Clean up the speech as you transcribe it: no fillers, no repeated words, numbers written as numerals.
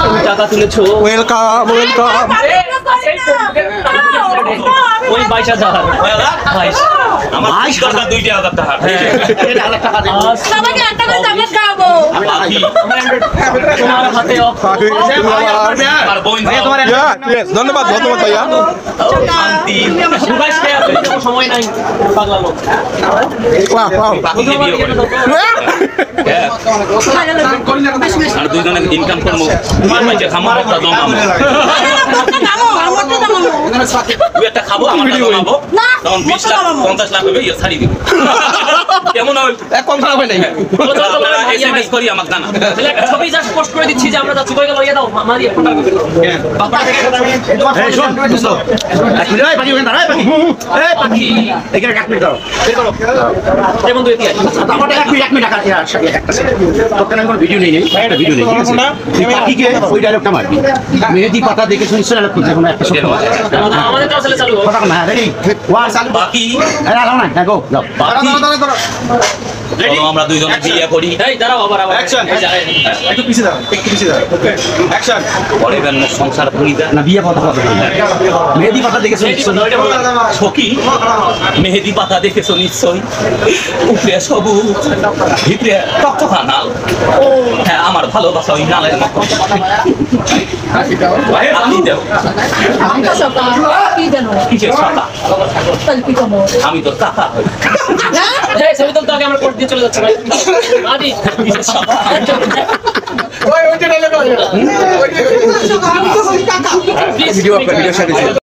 তুমি টাকা তুলেছো। Welcome welcome. ওই 22,000 আমার 2,000 টাকা। তোমার হাতে ধন্যবাদ ধন্যবাদ ভাইয়া। সময় নাই পাগলা লোক। আর দুইজনে ইনকাম করবো খামার একটা জমাবো একটা খাবো আমার জমাবো তখন 20 লাখ 50 লাখ হবে ছাড়ি দিব কেমন হবে কম খারাপ হয় নাই। এসএমএস করি আমার জানা তাহলে একটা ছবি জাস্ট পোস্ট করে দিচ্ছি যে আমরা যাচ্ছি কই গেল ইয়া দাও মারি ফোনটা করে বাবা এই শোন দোস্ত এক মিনিট এই পাখি ওখানে দাঁড়া এই পাখি এখানে এক মিনিট দাঁড়াও এই বন্ধু এটি আছে আমার এক মিনিট টাকা একটা তোর কাছে কোনো ভিডিও নেই একটা ভিডিও নেই ঠিক আছে তুই পাখিকে ওই ডায়লগটা মারবি মেহেদি পাতা দেখে শুনিস না কোনো একটা শব্দ আমাদের তো আসলে চালু কথা না রেডি ওয়ান চালু বাকি এরা লাও না গো যাও চলো আমরা দুইজনে বিয়ে করি এই দাঁড়াও আবার অ্যাকশন একটু পিছে দাও একটু পিছে দাও ওকে অ্যাকশন পরিবার সংসার করি না বিয়ে কথা কথা মেহেদি পাতা দেখে শুনিস সখী মেহেদি পাতা দেখেছো নিশ্চয়ই উপরে সবুজ ভিতরে টকটকা নাল হ্যাঁ আমার ভালোবাসা ওই নালের মতো আপনি দেও কিসের সাদা আমি তো টাকা এই ছবি তুলতে আগে আমরা কোর্ট দিয়ে চলে যাচ্ছি ভাই আদি কিসের সাদা ওই ওইটা ডায়লগ প্লিজ ভিডিও সাথে